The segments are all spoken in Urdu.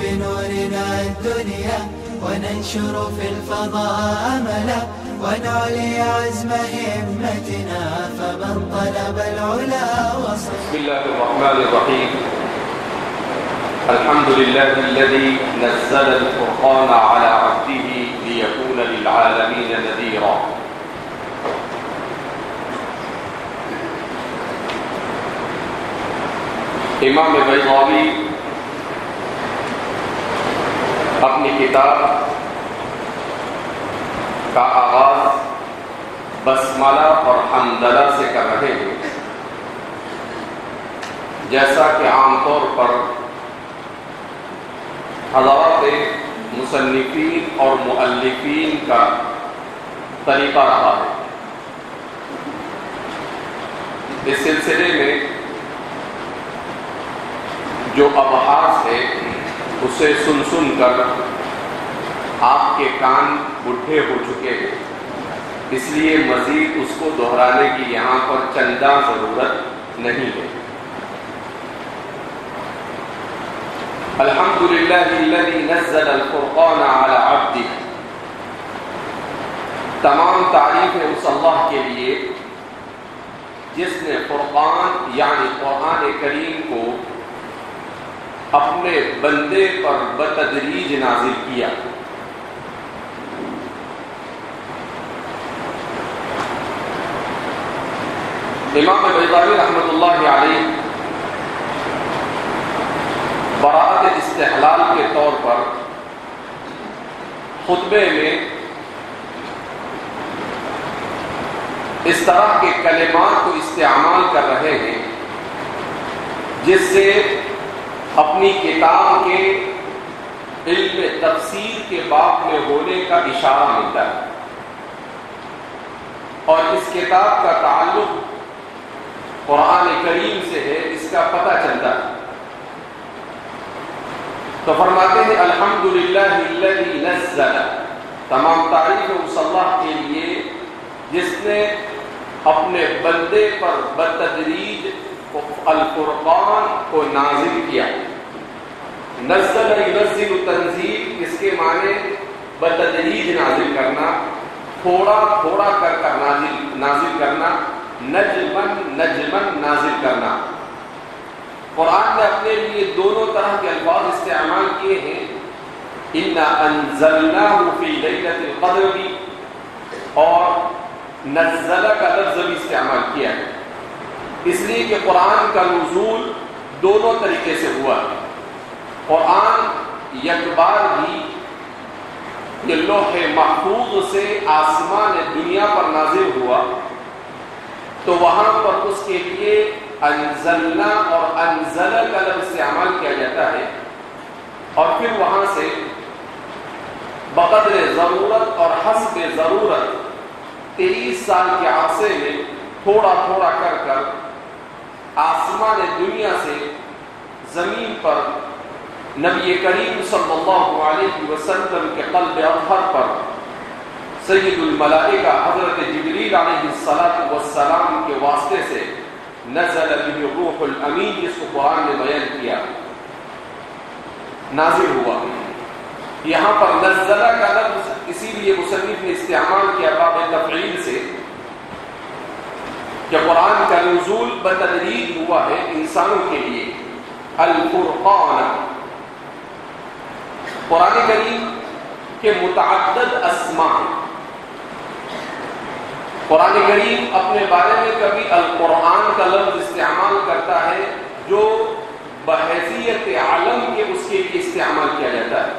بنورنا الدنيا وننشر في الفضاء أملا ونعلي عزم همتنا فمن طلب العلا وصل. بسم الله الرحمن الرحيم. الحمد لله الذي نزل الفرقان على عبده ليكون للعالمين نذيرا. امام بیضاوی اپنی کتاب کا آغاز بسملہ اور حمدلہ سے کر رہے ہیں، جیسا کہ عام طور پر حضرات مصنفین اور مؤلفین کا طریقہ رہا ہے۔ اس سلسلے میں جو ابحاث ہے اسے سن کر آپ کے کان بڈھے ہو چکے ہیں، اس لیے مزید اس کو دہرانے کی یہاں پر چندہ ضرورت نہیں ہے۔ الحمدللہ الذی نزل الفرقان علی عبدہ، تمام تعریفیں اس اللہ کے لیے جس نے فرقان یعنی قرآن کریم کو اپنے بندے پر بتدریج نازل کیا۔ امام بیضاوی رحمۃ اللہ علیہ براءت استحلال کے طور پر خطبے میں اس طرح کے کلمات کو استعمال کر رہے ہیں جس سے اپنی کتاب کے علم تفسیر کے باب میں ہونے کا اشارہ ملتا ہے، اور اس کتاب کا تعلق قرآن کریم سے ہے، اس کا پتہ چلتا ہے۔ تو فرماتے ہیں الحمدللہ الذی نزل، تمام تعریف اس اللہ کے لیے جس نے اپنے بندے پر بتدریج الفرقان کو نازل کیا۔ نزل ينزل تنزیل، اس کے معنی بتدریج نازل کرنا، تھوڑا تھوڑا کر نازل کرنا، نجمن نازل کرنا۔ قرآن نے اپنے لیے دونوں طرح کے الفاظ استعمال کیے ہیں، انا انزلناہ فی لیلۃ القدر بھی، اور نزل کا لفظ بھی استعمال کیا ہے، اس لیے کہ قرآن کا نزول دونوں طریقے سے ہوا ہے۔ قرآن یک بار ہی یہ لوح محفوظ سے آسمان دنیا پر نازل ہوا، تو وہاں پر اس کے لیے انزلنا اور انزل کا لفظ استعمال کیا جاتا ہے، اور پھر وہاں سے بقدر ضرورت اور حسب ضرورت 23 سال کے عرصے میں تھوڑا تھوڑا کر آسمان دنیا سے زمین پر نبی کریم صلی اللہ علیہ وسلم کے قلب اطہر پر سید الملائکہ حضرت جبریل علیہ السلام کے واسطے سے نزل به الروح الامین، جس کو قرآن نے بیان کیا، نازل ہوا۔ یہاں پر نزل کا لفظ اسی لیے مصنف نے استعمال کیا باب تفعیل سے کہ قرآن کا نزول بتدریج ہوا ہے انسانوں کے لیے۔ الفرقان، قرآن کریم کے متعدد اسماء ہیں۔ قرآن کریم اپنے بارے میں کبھی القرآن کا لفظ استعمال کرتا ہے جو بحیثیت عالم کے اس کے لیے استعمال کیا جاتا ہے۔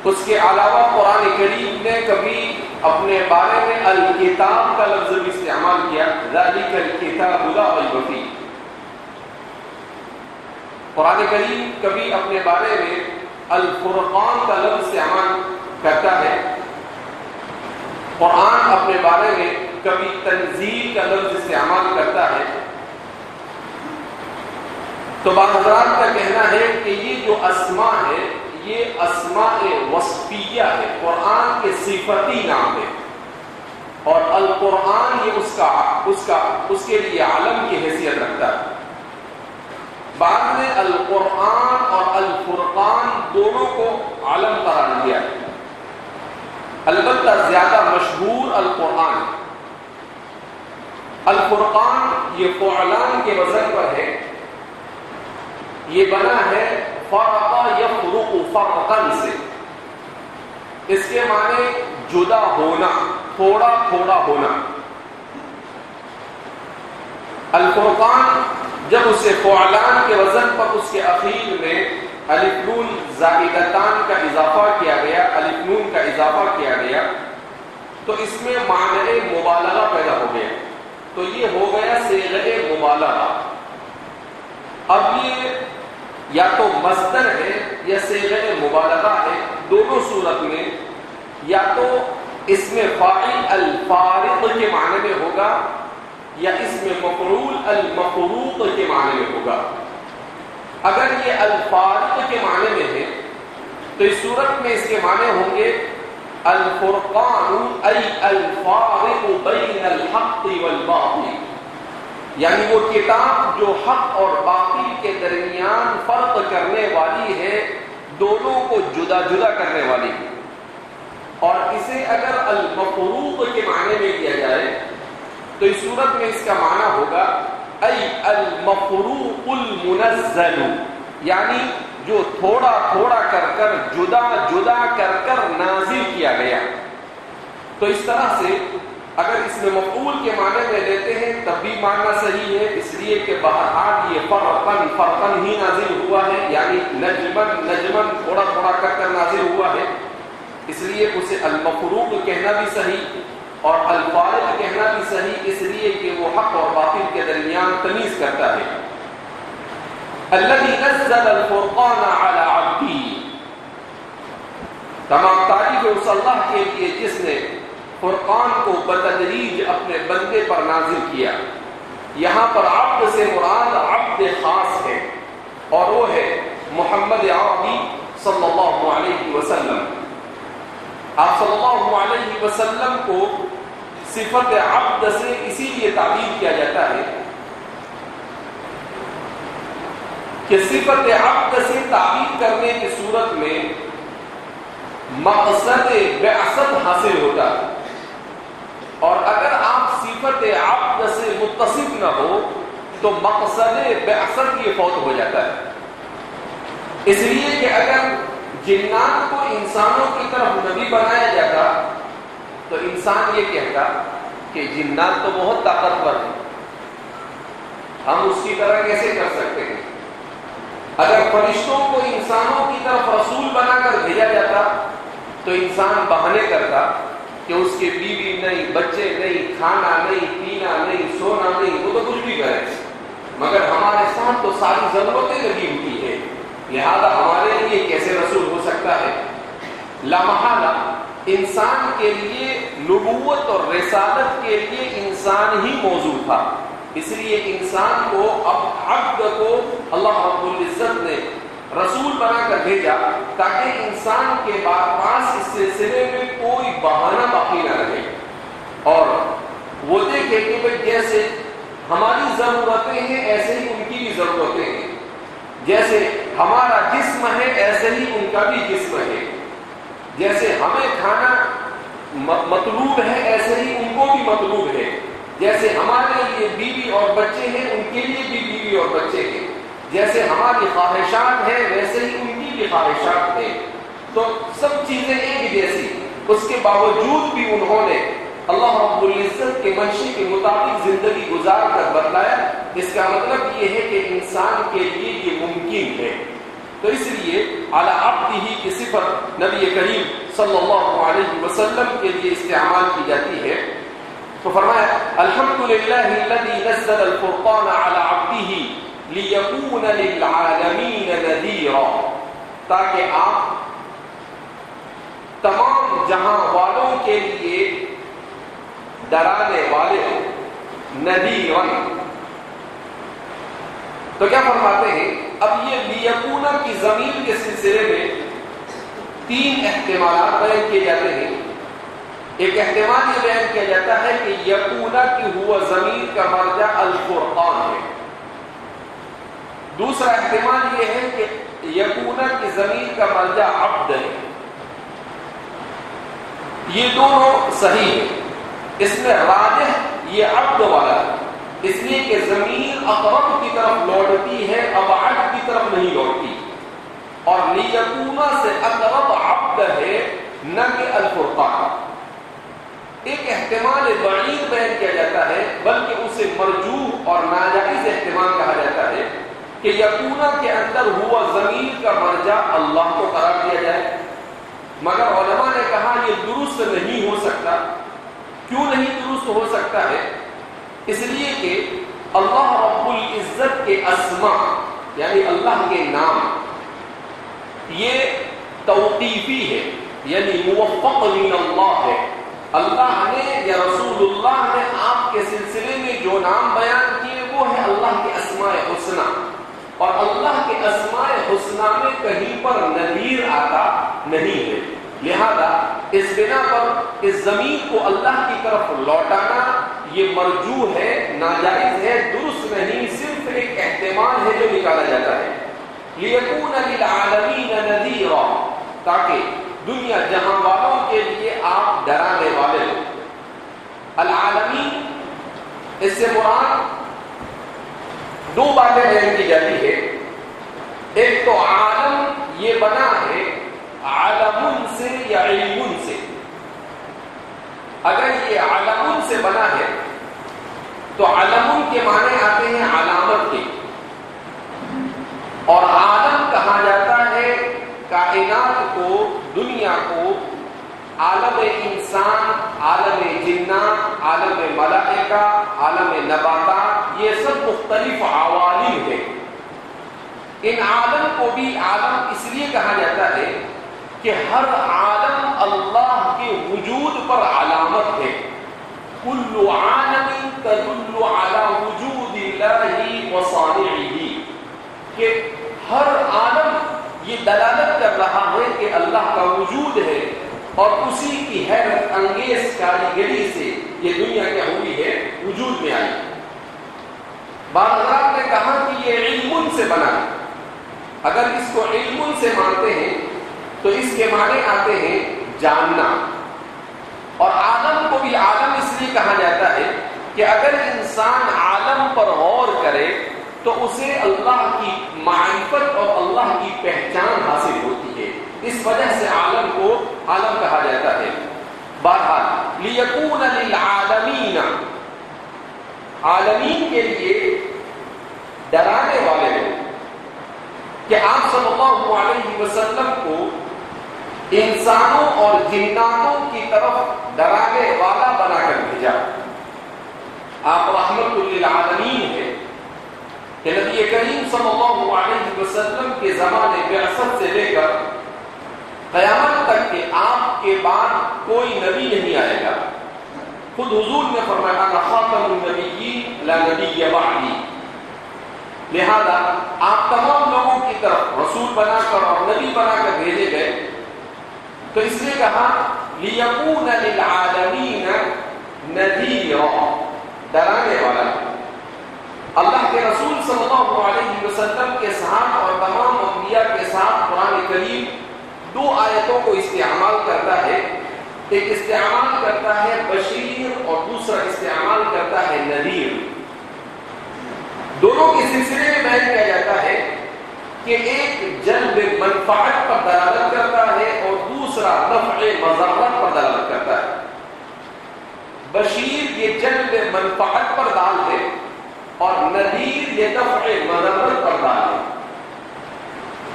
اس کے علاوہ قرآن کریم نے کبھی اپنے بارے میں الکتاب کا لفظ بھی استعمال کیا، ذالک الکتاب لا ریب فیہ۔ قرآن کریم کبھی اپنے بارے میں الفرقان کا لفظ استعمال کرتا ہے، قرآن اپنے بارے میں کبھی تنزیل کا لفظ استعمال کرتا ہے۔ تو بعض حضرات کا کہنا ہے کہ یہ جو اسماء ہے یہ اسماء وصفیہ ہے، قرآن کے صفتی نام ہے، اور القرآن یہ اس کے لیے عالم کی حیثیت رکھتا ہے۔ بعد میں القرآن اور البتہ زیادہ مشہور القرآن. الفرقان یہ فعلان کے وزن پر ہے. یہ بنا ہے فرق یفرق فرقن سے. اس کے معنی جدا ہونا، تھوڑا تھوڑا ہونا. الفرقان جب اسے فعلان کے وزن پر اس کے اخیر میں الف نون زائدتان کا اضافہ کیا گیا، الف نون کا اضافہ کیا گیا، تو اس میں معنی مبالغہ پیدا ہو گیا. تو یہ ہو گیا صیغہ مبالغہ. اب یہ یا تو مصدر ہے یا صیغہ مبالغہ ہے. دونوں صورت میں یا تو اس میں فاعل الفارق کے معنی میں ہوگا یا اس میں مفعول المفروق کے معنی میں ہوگا. اگر یہ الفارق کے معنی میں ہے تو اس صورت میں اس کے معنی ہوں گے الفرقان ای الفارق بین الحق والباطل، یعنی وہ کتاب جو حق اور باطل کے درمیان فرق کرنے والی ہے، دونوں کو جدا جدا کرنے والی ہے. اور اسے اگر المفروق کے معنی میں لیا جائے تو اس صورت میں اس کا معنی ہوگا ای المفروق المنزل، یعنی جو تھوڑا تھوڑا کر کر جدا جدا کر کر نازل کیا گیا. تو اس طرح سے اگر اس میں مفعول کے معنی میں لیتے ہیں تب بھی معنی صحیح ہے، اس لیے کہ بہرحال یہ فرقن فرقن ہی نازل ہوا ہے، یعنی نجمن نجمن تھوڑا تھوڑا کر کر نازل ہوا ہے. اس لیے اسے المفروق کہنا بھی صحیح اور الفارق کہنا بھی صحیح، اس لیے کہ وہ حق اور باطل کے درمیان تمیز کرتا ہے. الذي نزل الفرقان على عبده، تمام تعریف ہے اس اللہ کے لیے جس نے فرقان کو بتدریج اپنے بندے پر نازل کیا. یہاں پر عبد سے مراد عبد خاص ہے اور وہ ہے محمد عربی صلی اللہ علیہ وسلم. آپ صلی اللہ علیہ وسلم کو صفت عبد سے اسی لیے تعبیر کیا جاتا ہے کہ صفت عبد سے تعبیر کرنے کی صورت میں مقصد بعثت حاصل ہوتا ہے، اور اگر آپ صفت عبد سے متصف نہ ہو تو مقصد بعثت یہ فوت ہو جاتا ہے. اس لیے کہ اگر جنات کو انسانوں کی طرف نبی بنایا جاتا تو انسان یہ کہتا کہ جنات تو بہت طاقتور ہیں، ہم اس کی طرح کیسے کر سکتے ہیں. اگر فرشتوں کو انسانوں کی طرف رسول بنا کر بھیجا جاتا تو انسان بہانے کرتا کہ اس کے بیوی نہیں، بچے نہیں، کھانا نہیں، پینا نہیں، سونا نہیں، وہ تو کچھ بھی کرے، مگر ہمارے ساتھ تو ساری ضرورتیں لگی ہوتی ہے، لہذا ہمارے لیے کیسے رسول ہو سکتا ہے. لامحالہ انسان کے لیے نبوت اور رسالت کے لیے انسان ہی موضوع تھا. اس لیے انسان کو اب عبد کو اللہ رب العزت نے رسول بنا کر بھیجا تاکہ انسان کے پاس اس سلسلے میں کوئی بہانہ باقی نہ رہے اور وہ دیکھے کہ بھئی جیسے ہماری ضرورتیں ہیں ایسے ہی ان کی بھی ضرورتیں ہیں، جیسے ہمارا جسم ہے ایسے ہی ان کا بھی جسم ہے، جیسے ہمیں کھانا مطلوب ہے ایسے ہی ان کو بھی مطلوب ہے، جیسے ہمارے لیے بیوی اور بچے ہیں ان کے لیے بھی بیوی اور بچے ہیں، جیسے ہماری خواہشات ہیں ویسے ہی ان کی بھی خواہشات ہیں. تو سب چیزیں ایک جیسی، اس کے باوجود بھی انہوں نے اللہ رب العزت کے منشی کے مطابق زندگی گزار کر بتلایا. اس کا مطلب یہ ہے کہ انسان کے لیے یہ ممکن ہے. تو اس لیے علی عبدہ کی صفت نبی کریم صلی اللہ علیہ وسلم کے لیے استعمال کی جاتی ہے. تو فرمایا الحمدللہ الذی نزل الفرقان علی عبدہ لیکون للعالمین نذیرا، تاکہ آپ تمام جہاں والوں کے لیے ڈرانے والے ہوں. نذیرا تو کیا فرماتے ہیں؟ اب یہ لیکون کی ضمیر کے سلسلے میں تین احتمالات بیان کیے جاتے ہیں. ایک احتمال یہ بیان کیا جاتا ہے کہ یکون کی ہوا ضمیر کا مرجع الفرقان ہے. دوسرا احتمال یہ ہے کہ یکون کی ضمیر کا مرجع عبد ہے. یہ دونوں صحیح ہے. اس میں راجح یہ عبد والا ہے، اس لیے کہ ضمیر اقرب کی طرف لوٹتی ہے، ابعد کی طرف نہیں لوٹتی. اور لیکونا سے اقرب عبد ہے نہ کہ الفرقان. ایک احتمال بعید بیان کیا جاتا ہے، بلکہ اسے مرجوح اور ناجائز احتمال کہا جاتا ہے کہ یکونا کے اندر ہوا ضمیر کا مرجع اللہ کو قرار دیا جائے. مگر علماء نے کہا یہ درست نہیں ہو سکتا. کیوں نہیں درست ہو سکتا ہے؟ اس لیے کہ اللہ رب العزت کے اسماء یعنی اللہ کے نام یہ توقیفی ہے، یعنی موفق من اللہ ہے. اللہ نے یا رسول اللہ نے آپ کے سلسلے میں جو نام بیان کیے وہ ہے اللہ کے اسماء حسنی، اور اللہ کے اسماء حسنی میں کہیں پر نظیر آتا نہیں ہے. لہذا اس بنا پر اس ضمیر کو اللہ کی طرف لوٹانا یہ مرجوح ہے، ناجائز ہے، درست نہیں، صرف ایک احتمال ہے جو نکالا جاتا ہے. لیکون للعالمین نذیرا، تاکہ دنیا جہاں والوں کے لیے آپ ڈرانے والے ہو. العالمین اس سے مراد دو باتیں بیان کی جاتی ہے. ایک تو عالم یہ بنا ہے عالم سے یا علم سے. اگر یہ عالم سے بنا ہے تو علم کے معنی آتے ہیں علامت کے، اور عالم کہا جاتا ہے کائنات کو، دنیا کو. عالم انسان، عالم جنات، عالم ملائکہ، عالم نباتات، یہ سب مختلف عوالم ہیں. ان عالم کو بھی عالم اس لیے کہا جاتا ہے کہ ہر عالم اللہ کے وجود پر علامت ہے. کل عالم تدل علی وجود اللہ وصانعہ، کہ ہر عالم یہ دلالت کر رہا ہے کہ اللہ کا وجود ہے، اور اسی کی حیرت انگیز کاریگری سے یہ دنیا کیا ہوئی ہے، وجود میں آئی. بعض حضرات نے کہا کہ یہ علم سے بنا ہے. اگر اس کو علم سے مانتے ہیں تو اس کے معنی آتے ہیں جاننا. اور عالم کو بھی عالم اس لیے کہا جاتا ہے کہ اگر انسان عالم پر غور کرے تو اسے اللہ کی معرفت اور اللہ کی پہچان حاصل ہوتی ہے. اس وجہ سے عالم کو عالم کہا جاتا ہے. بہرحال لیکون للعالمین، عالمین کے لیے ڈرانے والے لوگ، کہ آپ صلی اللہ علیہ وسلم کو انسانوں اور جناتوں کی طرف ڈرانے والا بنا کر بھیجا. آپ رحمت للعالمین ہیں کہ نبی کریم صلی اللہ علیہ وسلم کے زمانے بعثت سے لے کر قیامت تک کہ آپ کے بعد کوئی نبی نہیں آئے گا. خود حضور نے فرمایا انا خاتم النبیین لا نبی بعدی. لہذا آپ تمام لوگوں کی طرف رسول بنا کر اور نبی بنا کر بھیجے گئے. تو اس لیے کہا لیکون للعالمین نذیرا، ڈرانے والا. اللہ کے رسول صلی اللہ علیہ وسلم کے ساتھ اور تمام انبیاء کے ساتھ قرآن کریم دو آیتوں کو استعمال کرتا ہے. ایک استعمال کرتا ہے بشیر اور دوسرا استعمال کرتا ہے نذیر. دونوں کے سلسلے میں بیان کیا جاتا ہے کہ ایک جلب منفعت پر دلالت کرتا ہے اور دوسرا دفع مضرت پر دلالت کرتا ہے. بشیر یہ جلب منفعت پر دال ہے اور نذیر یہ دفع مضرت پر دال ہے.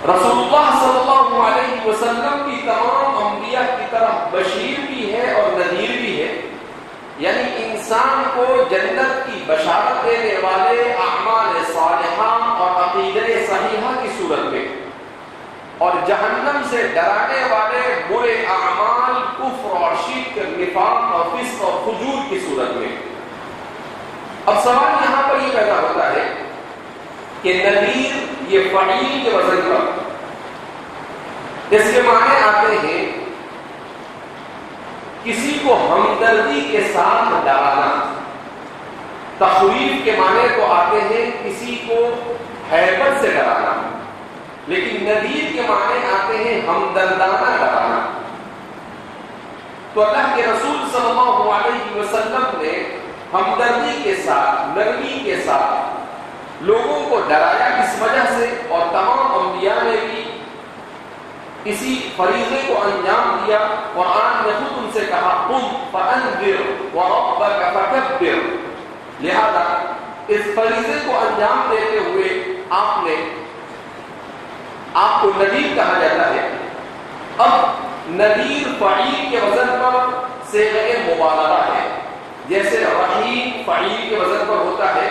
رسول اللہ صلی اللہ علیہ وسلم کی تمام انبیاء کی طرف بشیر بھی ہے اور نذیر بھی ہے، یعنی انسان کو جنت کی بشارت دینے والے اعمال صالحہ اور عقیدہ صحیحہ کی صورت میں، اور جہنم سے ڈرانے والے برے اعمال کفر اور شرک، نفاق اور فسق اور فجور کی صورت میں. اب سوال یہاں پر یہ پیدا ہوتا ہے کہ نذیر یہ فعیل کے وزن پر، اس کے معنی آتے ہیں کسی کو ہمدردی کے ساتھ ڈرانا. تخویف کے معنی تو آتے ہیں کسی کو ہیبت سے ڈرانا، لیکن نذیر کے معنی آتے ہیں ہمدردانہ ڈرانا. تو اللہ کے رسول صلی اللہ علیہ وسلم نے ہمدردی کے ساتھ، نرمی کے ساتھ لوگوں کو ڈرایا اس وجہ سے، اور تمام انبیاء نے بھی اسی فریضے کو انجام دیا۔ قرآن نے خود ان سے کہا قم فانذر وربک فکبر، لہذا اس فریضے کو انجام دیتے ہوئے آپ کو نذیر کہا جاتا ہے۔ اب نذیر فعیل کے وزن پر صیغہ مبالغہ ہے، جیسے رحیم فعیل کے وزن پر ہوتا ہے،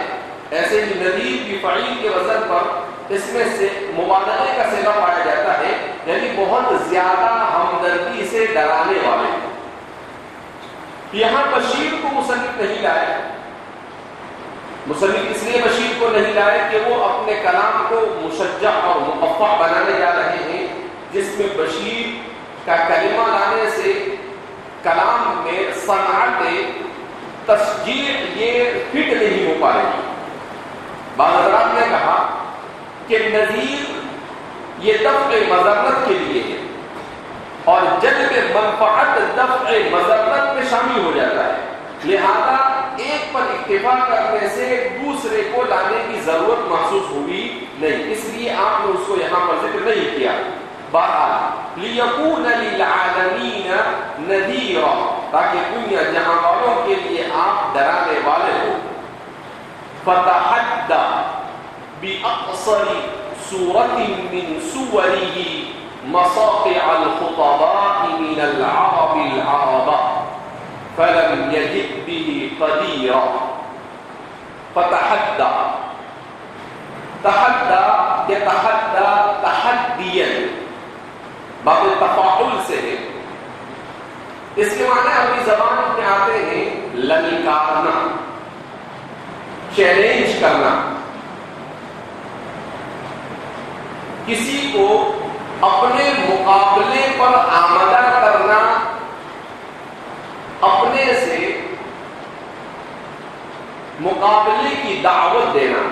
ایسے ہی نذیر بھی فعیل کے وزن پر اس میں سے مبالغے کا صیغہ پایا جاتا ہے، یعنی بہت زیادہ ہمدردی سے ڈرانے والے۔ یہاں بشیر کو مصنف نہیں لائے، مصنف اس لیے بشیر کو نہیں لائے کہ وہ اپنے کلام کو مشجع اور مقفع بنانے جا رہے ہیں، جس میں بشیر کا کلمہ لانے سے کلام میں صنعت تشجیع یہ فٹ نہیں ہو پائے گی۔ بعض حضرات نے کہا کہ نذیر یہ دفع مضرت کے لیے ہے، اور جلب منفعت دفع مضرت میں شامل ہو جاتا ہے، لہذا ایک پر اکتفا کرنے سے دوسرے کو لانے کی ضرورت محسوس ہوئی نہیں، اس لیے آپ نے اس کو یہاں پر ذکر نہیں کیا۔ بہرحال لیکون للعالمین نذیرا، تاکہ دنیا جہاں والوں کے لیے آپ ڈرانے والے ہو۔ فتحدى بأقصر سورة من سوره مصاقع الخطباء من العرب العرب فلم يجد به قديرا۔ فتحدى، تحدى يتحدى تحديا، باب تفاعل سے ہے، اس کے معنی عربی زبان میں آتے ہیں للکارنا، چیلنج کرنا، کسی کو اپنے مقابلے پر آمادہ کرنا، اپنے سے مقابلے کی دعوت دینا۔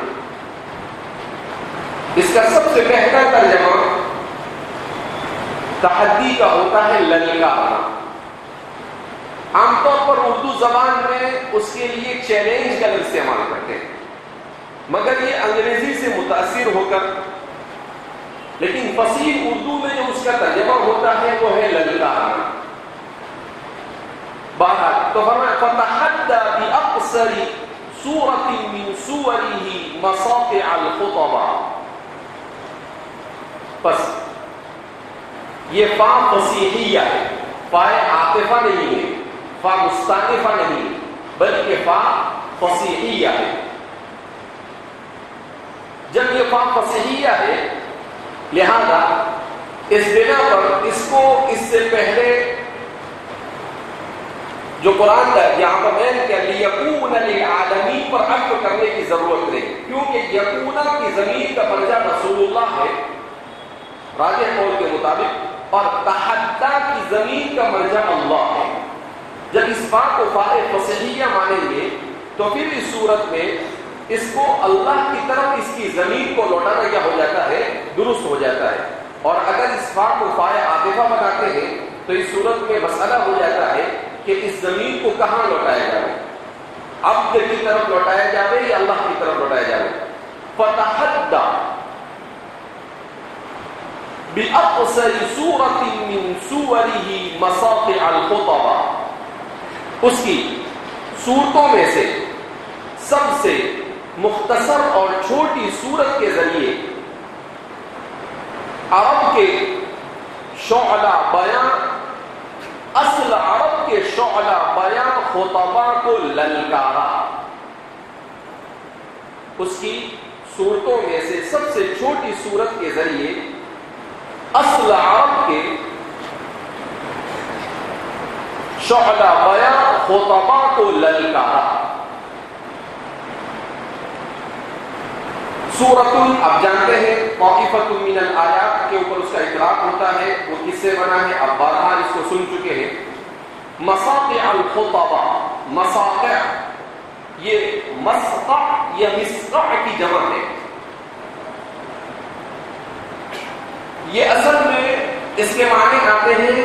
اس کا سب سے بہتر ترجمہ تحدی کا ہوتا ہے للکارنا۔ عام طور پر اردو زبان میں اس کے لیے چیلنج کا لفظ استعمال کرتے ہیں، مگر یہ انگریزی سے متاثر ہو کر، لیکن فصیح اردو میں جو اس کا ترجمہ ہوتا ہے وہ ہے للکارنا۔ بہرحال تو فرمایا فتحدى بأقصر سورة من سوره مصاقع الخطباء، پس یہ فا فصیحیہ ہے، فا عاطفہ نہیں ہے، فا مستانفہ نہیں، بلکہ فا فصیحیہ ہے۔ جب یہ فا فصیحیہ ہے، لہذا اس بنا پر اس کو اس سے پہلے جو قرآن کا یہاں پر بیان کیا لیکون للعالمین پر عطف کرنے کی ضرورت نہیں، کیونکہ یکونا کی ضمیر کا درجہ رسول اللہ ہے راجح قول کے مطابق، اور تحدی کی ضمیر کا مرجع اللہ ہے۔ جب اس بات کو فائے فصیحیہ مانیں گے تو پھر اس صورت میں اس کو اللہ کی طرف اس کی ضمیر کو لوٹانا کیا ہو جاتا ہے، درست ہو جاتا ہے۔ اور اگر اس بات کو فائے عاطفہ بناتے ہیں تو اس صورت میں مسئلہ ہو جاتا ہے کہ اس ضمیر کو کہاں لوٹایا جائے، عبد کی طرف لوٹایا جائے یا اللہ کی طرف لوٹایا جائے۔ فتحدى بأقصر سورة من سوره مصاقع الخطباء، اس کی صورتوں میں سے سب سے مختصر اور چھوٹی صورت کے ذریعے عرب کے شعلہ بیان، اصل عرب کے شعلہ بیان خطباء کو للکارا۔ اس کی صورتوں میں سے سب سے چھوٹی صورت کے ذریعے اصل عرب کے شعلہ بیان خطباء کو للکارا۔ سورۃ، آپ جانتے ہیں طائفۃ من الآیات کے اوپر اس کا اطلاق ہوتا ہے، وہ کس سے بنا ہے، اب بارہا اس کو سن چکے ہیں۔ مصاقع الخطباء، مصاقع یہ مسقع یا مسقع کی جمع ہے، یہ اصل میں اس کے معنی آتے ہیں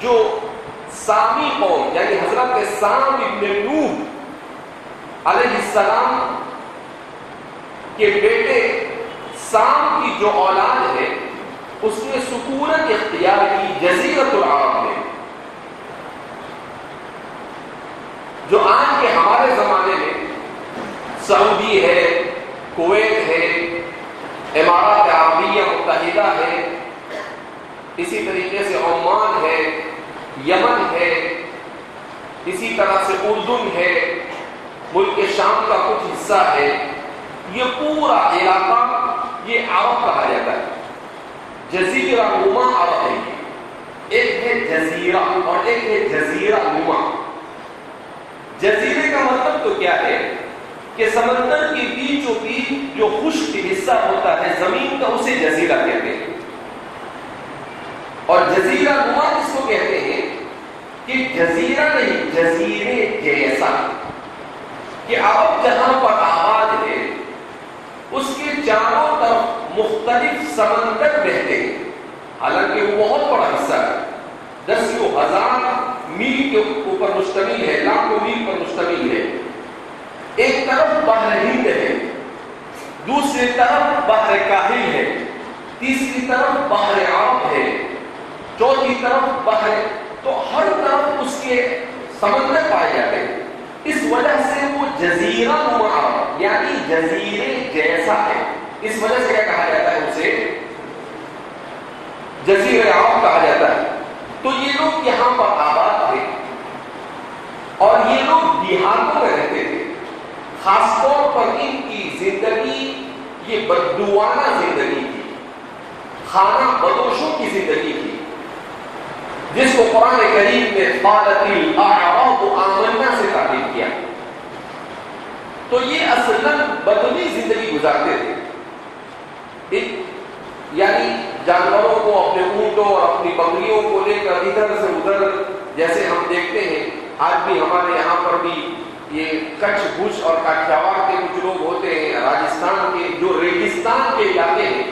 جو سامی قوم یعنی حضرت سام ابن نوح علیہ السلام کے بیٹے سام کی جو اولاد ہے اس نے سکونت اختیار کی جزیرۃ العرب میں، جو آج کے ہمارے زمانے میں سعودی ہے، کویت ہے، امارات عربیہ متحدہ ہے، اسی طریقے سے عمان ہے، یمن ہے، اسی طرح سے اردن ہے، ملک شام کا کچھ حصہ ہے، یہ پورا علاقہ یہ عرب کہا جاتا ہے، جزیرہ نما عرب ہے۔ ایک ہے جزیرہ اور ایک ہے جزیرہ نما۔ جزیرے کا مطلب تو کیا ہے کہ سمندر کے بیچوں بیچ جو خشک حصہ ہوتا ہے زمین کا، اسے جزیرہ کہتے ہیں، اور جزیرہ نما جس کو کہتے ہیں کہ جزیرہ نہیں، جزیرے جیسا، کہ عرب جہاں پر آباد ہے اس کے چاروں طرف مختلف سمندر بہتے ہیں، حالانکہ وہ بہت بڑا حصہ ہے، 10,000 میل کے اوپر مشتمل ہے، لاکھوں میل پر مشتمل ہے۔ ایک طرف بحر ہند ہے، دوسری طرف بحر کاہل ہے، تیسری طرف بحر عرب ہے، چوتھی طرف بحر، تو ہر طرف اس کے سمندر پائے جاتے ہیں۔ اس وجہ سے وہ جزیرہ نما عرب یعنی جزیرے جیسا ہے، اس وجہ سے کیا کہا جاتا ہے، اسے جزیرہ عرب کہا جاتا ہے۔ تو یہ لوگ یہاں پر آباد تھے اور یہ لوگ دیہاتوں میں رہتے تھے، خاص طور پر ان کی زندگی یہ بدوانہ زندگی تھی، خانہ بدوشوں کی زندگی تھی، جس کو قرآن کریم نے قالت الاعراب آمنا سے تعبیر کیا۔ تو یہ اصلاً بدوی زندگی گزارتے تھے، یعنی جانوروں کو، اپنے اونٹوں اور اپنی بکریوں کو لے کر ادھر سے ادھر، جیسے ہم دیکھتے ہیں آج بھی ہمارے یہاں پر بھی یہ کچھ بھوج اور کاٹھیاواڑ کے کچھ لوگ ہوتے ہیں، راجستھان کے جو ریگستان کے علاقے ہیں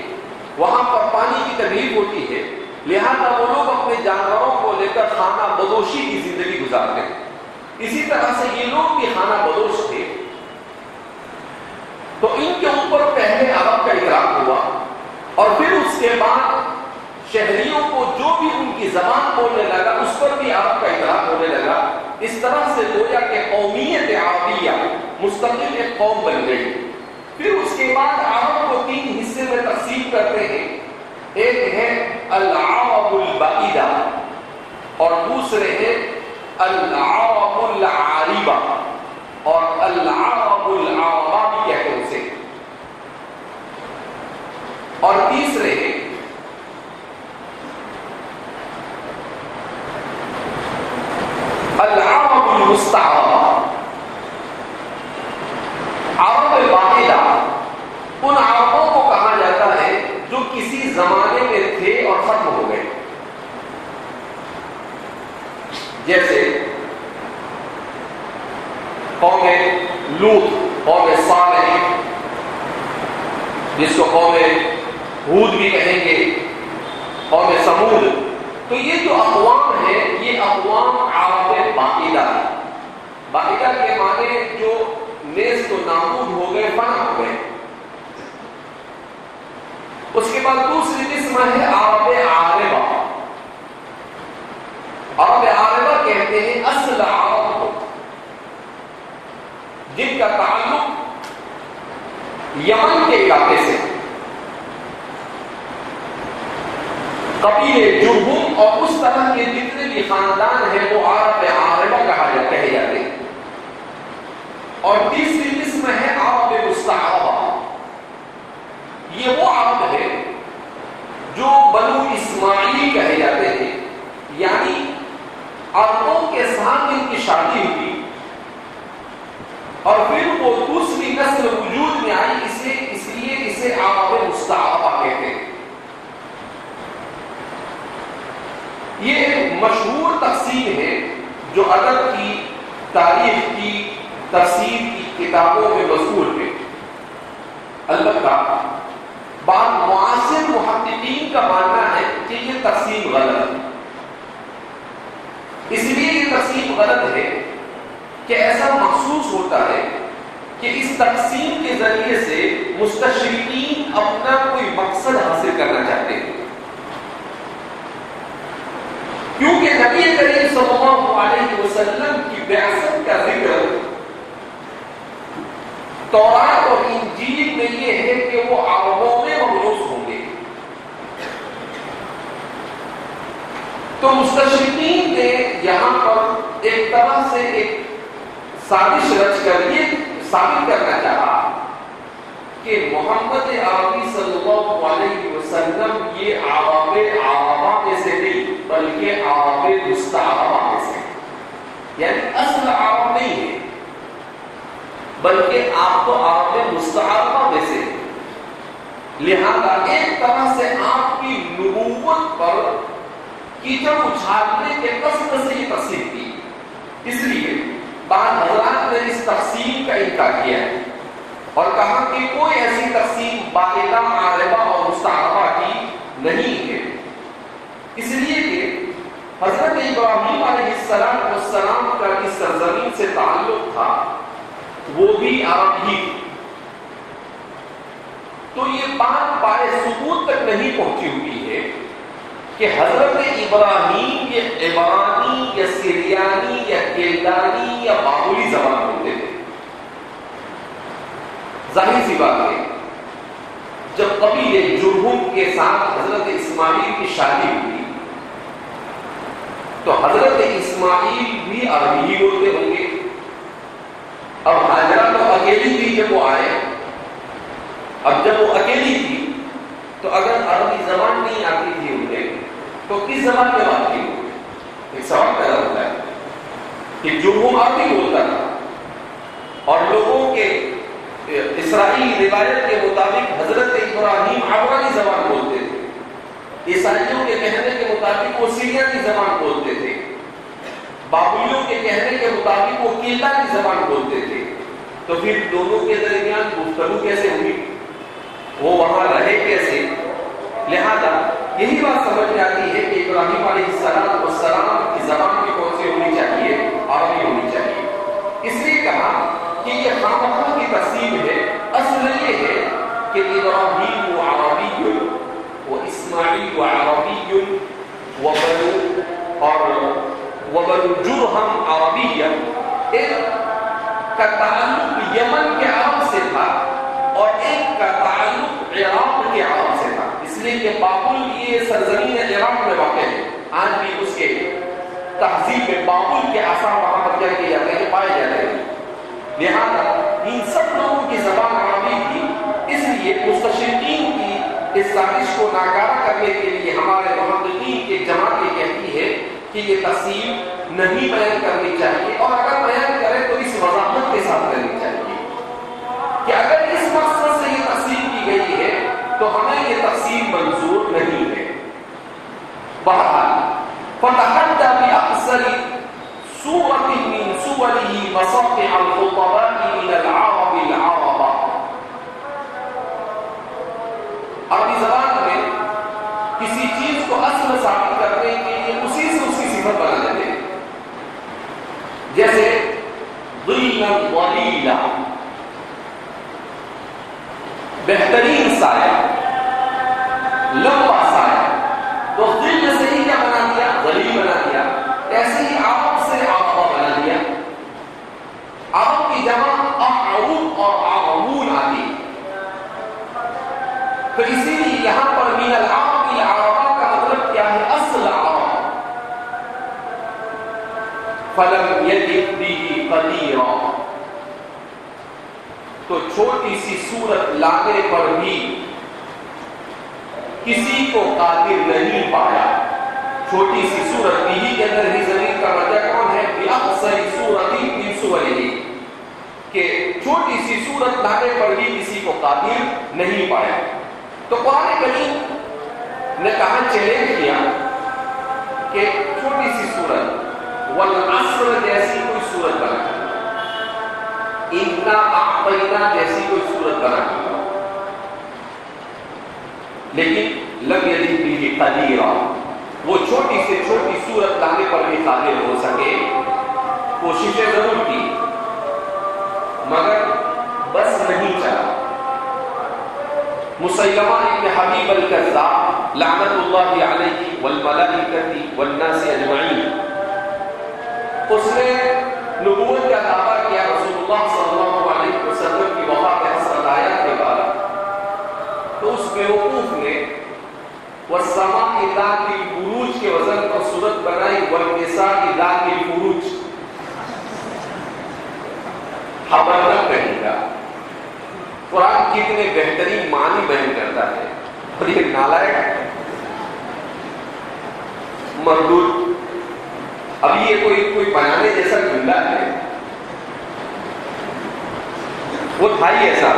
وہاں پر پانی کی تکلیف ہوتی ہے، لہذا وہ لوگ اپنے جانوروں کو لے کر خانہ بدوشی کی زندگی گزارتے ہیں۔ اسی طرح سے یہ لوگ بھی خانہ بدوش تھے، تو ان کے اوپر پہلے عرب کا اطلاق ہوا، اور پھر اس کے بعد شہریوں کو جو بھی ان کی زبان بولنے لگا اس پر بھی عرب کا اطلاق ہونے لگا۔ اس طرح سے گویا کہ قومیت عربیہ مستقل ایک قوم بن گئی۔ پھر اس کے بعد عرب کو 3 حصے میں تقسیم کرتے ہیں، ایک ہے العرب البعیدہ اور دوسرے ہیں العرب العاربہ اور العرب العربہ بھی کہتے ہیں اسے، اور تیسرے ہیں العرب المستعربہ۔ عرب واحدہ ان عربوں کو کہا جاتا ہے جو کسی زمانے میں تھے اور ختم ہو گئے، جیسے قوم لوط، قوم صالح، جس کو قوم ہود بھی کہیں گے، قوم سمود۔ تو یہ جو اقوام ہیں یہ اقوام عرب باقیدہ ہے۔ باقیدہ کے معنی جو نیست و نابود ہو گئے، فنا ہو گئے۔ اس کے بعد دوسری قسم ہے عرب عاربہ۔ عرب عاربہ کہتے ہیں اصل عرب کو، جن کا تعلق یمن کے علاقے سے، قبیلے جرہم اور اس طرح کے جتنے بھی خاندان ہیں وہ عرب عاربہ کہے جاتے ہیں۔ اور تیسری قسم ہے عرب مستعربہ۔ یہ وہ عرب ہے جو بنو اسماعیل کہے جاتے ہیں، یعنی عربوں کے ساتھ ان کی شادی ہوئی اور پھر وہ دوسری نسل وجود میں آئی، اس لیے اسے عرب مستعربہ کہتے ہیں۔ یہ مشہور تقسیم ہے جو ادب کی، تاریخ کی، تفسیر کی کتابوں میں مذکور ہے۔ البتہ بعض معاصر محققین کا ماننا ہے کہ یہ تقسیم غلط ہے، تقسیم غلط ہے کہ ایسا محسوس ہوتا ہے کہ اس تقسیم کے ذریعے سے مستشرقین اپنا کوئی مقصد حاصل کرنا چاہتے ہیں، کیونکہ نبی کریم صلی اللہ علیہ وسلم کی بعثت کا ذکر تورات اور انجیل میں یہ ہے کہ وہ عربوں میں مبعوث ہوں گے. تو مستشرقین نے یہاں پر ایک طرح سے ایک سازش رچ کر یہ ثابت کرنا چاہا کہ محمد عربی صلی اللہ علیہ وسلم یہ عربہ میں سے نہیں بلکہ عرب مستعربہ میں سے، یعنی اصل عرب نہیں ہے بلکہ آپ تو عرب مستعربہ میں سے. لہذا ایک طرح سے آپ کی نبوت پر کیچڑ اچھالنے کے قصد سے یہ تقسیم کی. اس لیے بعض حضرات نے اس تقسیم کا انکار کیا ہے اور کہا کہ کوئی ایسی تقسیم باقاعدہ عربہ اور مستعربہ کی نہیں ہے، اس لیے کہ حضرت ابراہیم علیہ السلام کا اس سرزمین سے تعلق تھا وہ بھی عرب ہی. تو یہ بات بائے ثبوت تک نہیں پہنچی ہوئی ہے کہ حضرت ابراہیم یہ عبرانی یا سریانی یا کلدانی یا بابلی زبان بولتے تھے. ظاہر سی بات ہے جب قبیلے جرہم کے ساتھ حضرت اسماعیل کی شادی ہوئی تو حضرت اسماعیل بھی عربی ہی بولتے ہوں گے. اب ہاجرہ تو اکیلی تھی جب وہ آئے، اب جب وہ اکیلی تھی تو اگر عربی زبان نہیں آتی تھی انہیں تو کس زبان میں بات کی؟ ایک سوال پیدا ہوتا ہے کہ جرہم عربی بولتا تھا اور لوگوں کے اسرائیلی روایت کے مطابق حضرت ابراہیم عبرانی زبان بولتے تھے، عیسائیوں کے کہنے کے مطابق وہ سریانی زبان بولتے تھے، بابلیوں کے کہنے کے مطابق وہ کلدانی زبان بولتے تھے. تو پھر دونوں کے درمیان گفتگو کیسے ہوئی؟ وہ وہاں رہے کیسے؟ لہذا یہی بات سمجھ میں آتی ہے کہ ابراہیم علیہ السلام کی زبان بھی کون سی ہونی چاہیے؟ عربی ہونی چاہیے. اس لیے کہا کہ یہ خامخواہ کی تقسیم ہے. اصل یہ ہے کہ ابراہیم عربی و اسماعیل عربی وبنو جرہم عربی، ایک کا تعلق یمن کے عرب سے تھا اور ایک کا تعلق عراق کے عرب سے تھا. اس لیے کہ بابل یہ سرزمین عراق میں واقع ہے، آج بھی اس کے تہذیب میں بابل کے آثار وہاں پر کیا کیے جاتے ہیں، پائے جاتے ہیں. لہذا ان سب لوگوں کی زبان عربی تھی. اس لیے مستشرقین کی اس سازش کو ناکارہ کرنے کے لیے ہمارے محققین کی جماعت یہ کہتی ہے کہ یہ تقسیم نہیں بیان کرنی چاہیے، اور اگر بیان کرے تو اس وضاحت کے ساتھ کرنی چاہیے کہ اگر اس مقصد سے یہ تقسیم کی گئی ہے تو ہمیں یہ تقسیم منظور نہیں ہے. بہرحال فتحدى بأقصر سورة من سوره مصافع الخطباء من العرب العرب. عربی زبان میں کسی چیز کو اصل ثابت کرنے کے لیے اسی سے اس کی صفت بنا دیتے ہیں. جیسے ظلا ظلیلا، بہترین سایہ، لمبا سایہ. تو ظل سے ہی کیا بنا دیا؟ ظلیل بنا دیا. ایسے ہی عرب سے عربہ بنا دیا. عرب کی جمع اعرب اور اعربون آتی. تو اسی لیے یہاں پر من العرب العربہ کا مطلب کیا ہے؟ اصل عرب. فلم یجد به قدیرا، تو چھوٹی سی صورت لانے پر بھی کسی کو قادر نہیں پایا. چھوٹی سی صورت بھی کے اندر ہی زمین کا رجا کون ہے؟ بأقصر صورت من سورہ، کہ چھوٹی سی صورت لانے پر بھی کسی کو قادر نہیں پایا. تو قرآن کریم نے کہا، چیلنج کیا کہ چھوٹی سی صورت والعصر جیسی کوئی صورت بنا دی، انا اعطینا جیسی کوئی صورت بنا دی، لیکن لم یجد به قدیرا، وہ چھوٹی سے چھوٹی صورت لانے پر بھی قادر ہو سکے کوششیں ضرور کی مگر بس نہیں چلا. مسیلمہ ابن حبیب الکذاب لعنت اللہ علیہ والملائکۃ والناس اجمعین، اس نے نبوت کا دعویٰ کیا رسول اللہ صلی اللہ علیہ وسلم کی وفات حسرت آیات کے بعد. تو اس بیوقوف نے والسماء ذات البروج کے وزن پر صورت بنائی والنساء ذات البروج. خبر نہ کہیں گا قرآن کتنے بہترین معنی بیان کرتا ہے، اور یہ نالائق مردود. ابھی یہ کوئی بنانے جیسا جملہ ہے، وہ تھا ہی ایسا.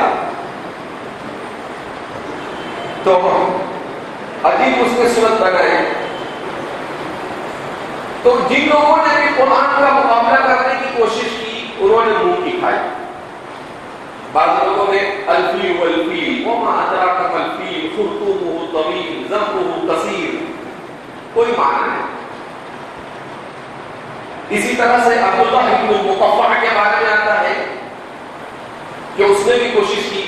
تو عجیب اس نے صورت بنائی. تو جن لوگوں نے بھی قرآن کا مقابلہ کرنے کی کوشش کی انہوں نے منہ کی کھائی. بعض لوگوں نے الفیل والفیل وما ادراک ما الفیل خرطومہ طویل ذنبہ قصیر، کوئی معنی نہیں. اسی طرح سے عبداللہ ابن المقفع کے بارے میں آتا ہے کہ اس نے بھی کوشش کی.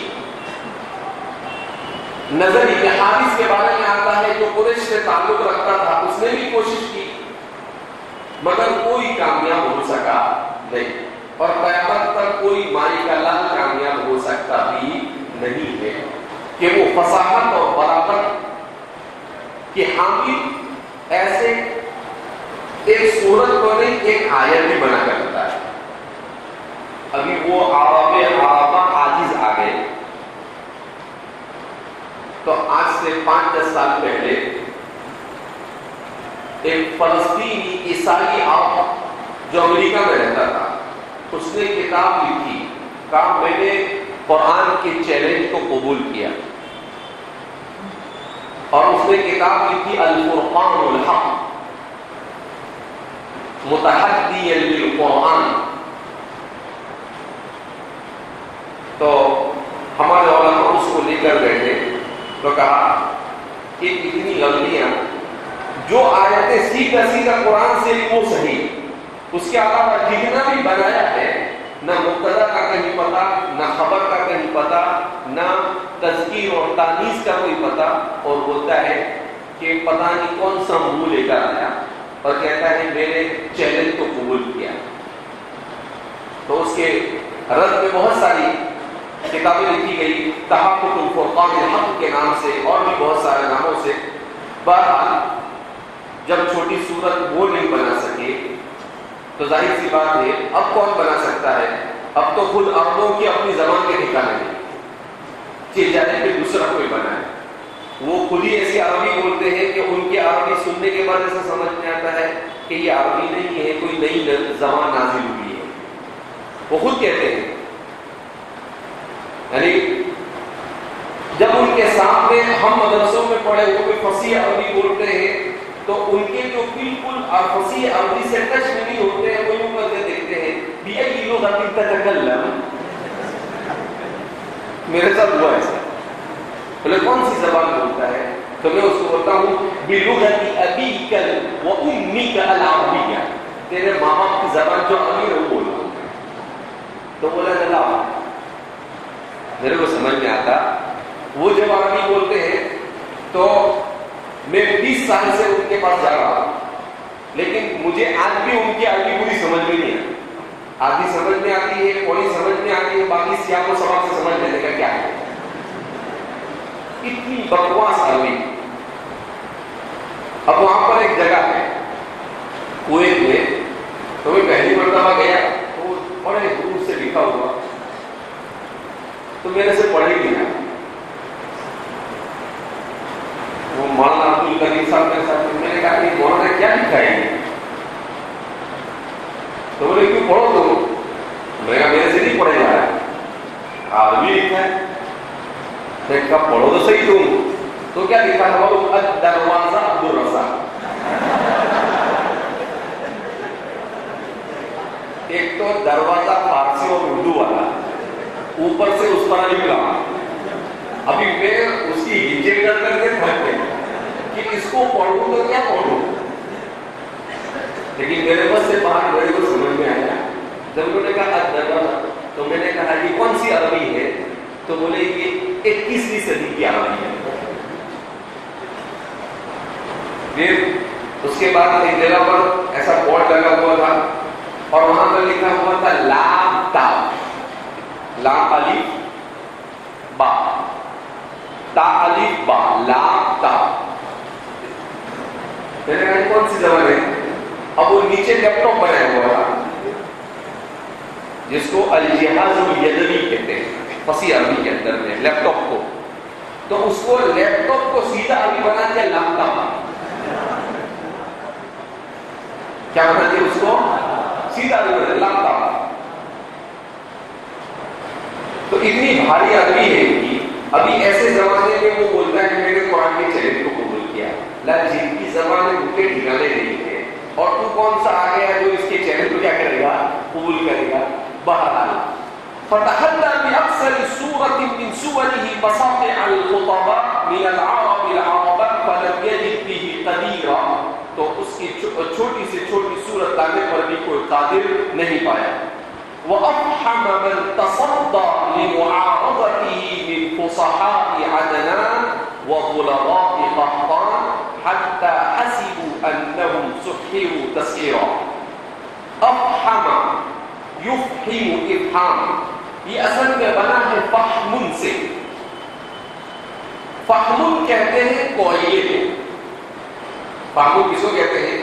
نظر ابن حارث کے بارے میں آتا ہے جو قریش سے تعلق رکھتا تھا، اس نے بھی کوشش کی مگر کوئی کامیاب ہو سکا نہیں، اور قیامت تک کوئی مائی کا لال کامیاب ہو سکتا بھی نہیں ہے کہ وہ فصاحت اور بلاغت کی حامل ایسے ایک سورت کو نہیں ایک آیت بھی بنا کر دیتا ہے. ابھی وہ عربہ عاجز آ گئے. تو آج سے 5-10 سال پہلے ایک فلسطینی عیسائی عرب جو امریکہ میں رہتا تھا، اس نے کتاب لکھی، کہا میں نے قرآن کے چیلنج کو قبول کیا، اور اس نے کتاب لکھی الفرقان الحق متحدی للقرآن. تو ہمارے علماء اس کو لے کر گئے تھے تو کہا کہ اتنی غلطیاں، جو آیتیں سیدھا قرآن سے وہ صحیح، اس کے علاوہ جتنا بھی بنایا ہے نہ مبتدا کا کہیں پتہ، نہ خبر کا کہیں پتہ، نہ تذکیر اور تانیث کا کوئی پتہ، اور بولتا ہے کہ پتہ نہیں کون سا منہ لے کر آیا اور کہتا ہے میں نے چیلنج کو قبول کیا. تو اس کے رد میں بہت ساری کتابیں لکھی گئی، تحقق الفرقان الحق کے نام سے اور بھی بہت سارے ناموں سے. بہرحال جب چھوٹی صورت وہ نہیں بنا سکے تو ظاہر سی بات ہے اب کون بنا سکتا ہے؟ اب تو خود عربوں کی اپنی زبان کے ٹھکانے نہیں، چل جانے پہ دوسرا کوئی بنا ہے. وہ خود ہی ایسی عربی بولتے ہیں کہ ان کی عربی سننے کے بعد ایسا سمجھ میں آتا ہے کہ یہ عربی نہیں ہے، کوئی نئی زبان نازل ہوئی ہے. وہ خود کہتے ہیں. یعنی جب ان کے سامنے ہم مدرسوں میں پڑھے وہ بھی فصیح عربی بولتے ہیں تو ان کے جو بالکل فصیح عربی سے ٹچ میں نہیں ہوتے ہیں وہ یوں کرتے دیکھتے ہیں بِأَيِّ لُغَةٍ تَتَكَلَّمُ. میرے ساتھ ہوا ایسا، بولے کون سی زبان بولتا ہے؟ تو میں اس کو بولتا ہوں بِلُغَةِ أَبِيكَ وَأُمِّكَ الْعَرَبِيَّةِ، تیرے ماں باپ کی زبان جو عربی ہے وہ بولتا ہوں. تو بولا جلا میرے کو سمجھ میں آتا. وہ جب عربی بولتے ہیں تو میں 20 سال سے ان کے پاس جا رہا ہوں، لیکن مجھے آج بھی ان کی عربی پوری سمجھ میں نہیں آتی. آدھی سمجھ میں آتی ہے، کوئی سمجھ میں آتی ہے، باقی سیاق و سباق سے سمجھ لینے کا کیا ہے. اتنی بکواس عربی. اب وہاں پر ایک جگہ ہے کویت میں، تو میں پہلی مرتبہ گیا تو بڑے دور سے لکھا ہوا تو میرے سے پڑھے گی نا. وہ مولانا عبد الکریم صاحب میرے ساتھ، میں نے کہا کہ مولانا کیا لکھا ہے؟ تو بولے کیوں پڑھو تو؟ میں کہا میرے سے نہیں پڑھے جا رہا ہے، عربی لکھا ہے. میں کہا پڑھو تو صحیح تم. تو کیا لکھا ہے؟ وہ الدروازہ عبد الرزاق. ایک تو دروازہ فارسی اور اردو والا، اوپر سے اس طرح نکلا. ابھی میں اس کی ہجے کر کے پڑھتے کہ اس کو پڑھوں تو کیا پڑھوں، لیکن میرے پاس سے باہر میرے کو سمجھ میں آیا جب انہوں نے کہا الدرر تو میں نے کہا یہ کون سی عربی ہے؟ تو بولے یہ 21ویں صدی کی عربی ہے. پھر اس کے بعد ایک جگہ پر ایسا بورڈ لگا ہوا تھا اور وہاں پر لکھا ہوا تھا لام تا، لام الف با، تا الف با، لام تا. میں نے کہا کون سی زبان ہے؟ اب وہ نیچے لیپ ٹاپ بنایا ہوا تھا جس کو الجہاز الیدوی کہتے ہیں فصیح عربی کے اندر میں لیپ ٹاپ کو. تو اس کو لیپ ٹاپ کو سیدھا عربی بنا دیا لام تا. کیا بنا دیا اس کو؟ سیدھا عربی بنا لام تا. تو اتنی بھاری عربی ہے کہ ابھی ایسے زمانے میں وہ بولتا ہے کہ میں نے قرآن کے چیلنج کو قبول کیا. لا جن کی زبان میں ان کے ٹھکانے نہیں ہے اور تو کون سا آ گیا جو اس کے چیلنج کو کیا کرے گا؟ قبول کرے گا. بہرحال فتحدى بأكثر سورة من سوره مصافع الخطباء من العرب العربا فلم يجد به قديرا. تو اس کی چھوٹی سے چھوٹی صورت لانے پر بھی کوئی قادر نہیں پایا. وأفحم من تصدى لمعارضته من فصحاء عدنان وبلغاء قحطان حتى حسبوا أنهم سحروا تسحيرا. أفحم یفحم افحام یہ اصل میں بنا ہے فحمن سے. فحمن کہتے ہیں کوئلے کو. فحمن کس کو کہتے ہیں؟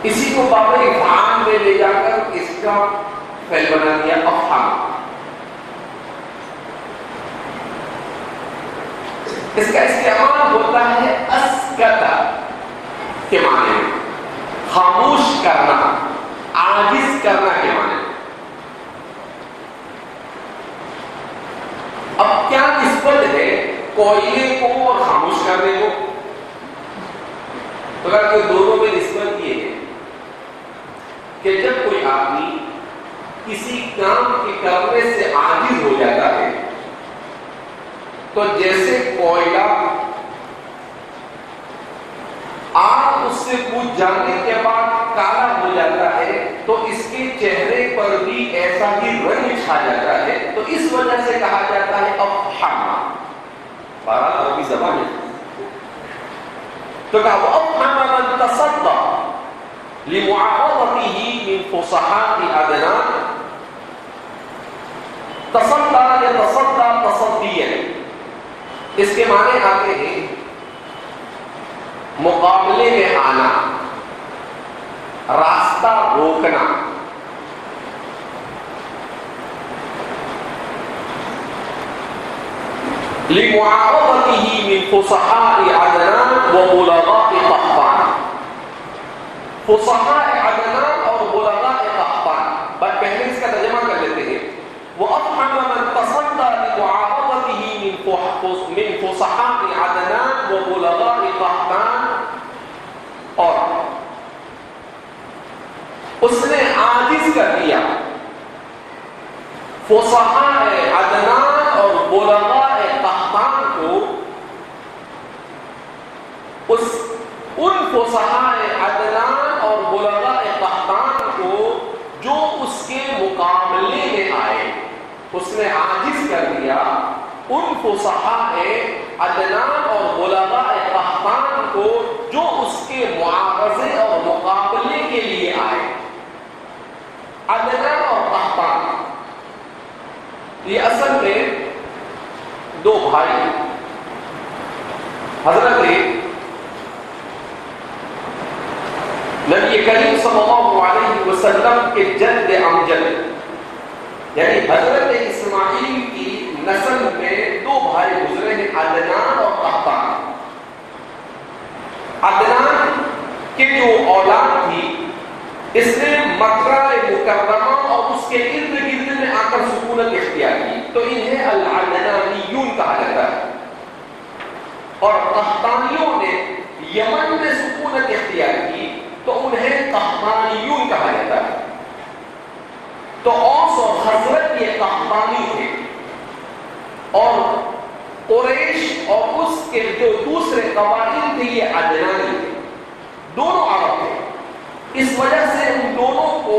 اسی کو باب افعام میں لے جا کر اس کا فعل بنا دیا افحام. اس کا استعمال ہوتا ہے اسکتا کے معنی میں، خاموش کرنا، عاجز کرنا کے معنی. اب کیا نسبت ہے کوئلے کو اور خاموش کرنے کو؟ تو اگر کوئی دونوں میں نسبت یہ ہے کہ جب کوئی آدمی کسی کام کے کرنے سے عاجز ہو جاتا ہے تو جیسے کوئلہ آگ اس سے بجھ جانے کے بعد کالا ہو جاتا ہے تو اس کے چہرے پر بھی ایسا ہی رنگ چھا جاتا ہے. تو اس وجہ سے کہا جاتا ہے افحم. بہرحال عربی زبان ہے. تو کہا وافحم من تصدى لمعارضته من فصحاء عدنان. تصدى يتصدى تصديا اس کے معنی آتے ہیں مقابلے میں آنا، راستہ روکنا. لمعارضته من فصحاء عدنان وبلغاء قحطان. فصحاء عدنان اور بلغاء قحطان پہلے اس کا ترجمہ کر لیتے ہیں. وأفحم من تصدى لمعارضته من فصحاء عدنان وبلغاء قحطان. اور اس نے عاجز کر دیا فصحاء عدنان اور بلغاء قحطان کو، ان فصحاء عدنان اور بلغاء قحطان کو جو اس کے مقابلے میں آئے. اس نے عاجز کر دیا ان فصحاء عدنان اور بلغاء قحطان کو جو اس کے معارضے اور مقابلے کے لیے آئے. عدنان اور قحطان یہ اصل میں دو بھائی حضرت نبی کریم صلی اللہ علیہ وسلم کے جد امجد یعنی حضرت اسماعیل کی نسل میں دو بھائی گزرے ہیں، عدنان اور قحطان. عدنان کی جو اولاد تھی اس نے مکہ مکرمہ اور اس کے ارد گرد میں آ کر سکونت اختیار کی تو انہیں العدنانیون کہا جاتا ہے. اور قحطانیوں نے یمن میں سکونت اختیار کی تو انہیں قحطانیون کہا جاتا ہے. تو اوس اور خزرج یہ قحطانی تھے اور قریش اور اس کے جو دوسرے قبائل تھے یہ عدنانی تھے. دونوں عرب تھے. اس وجہ سے ان دونوں کو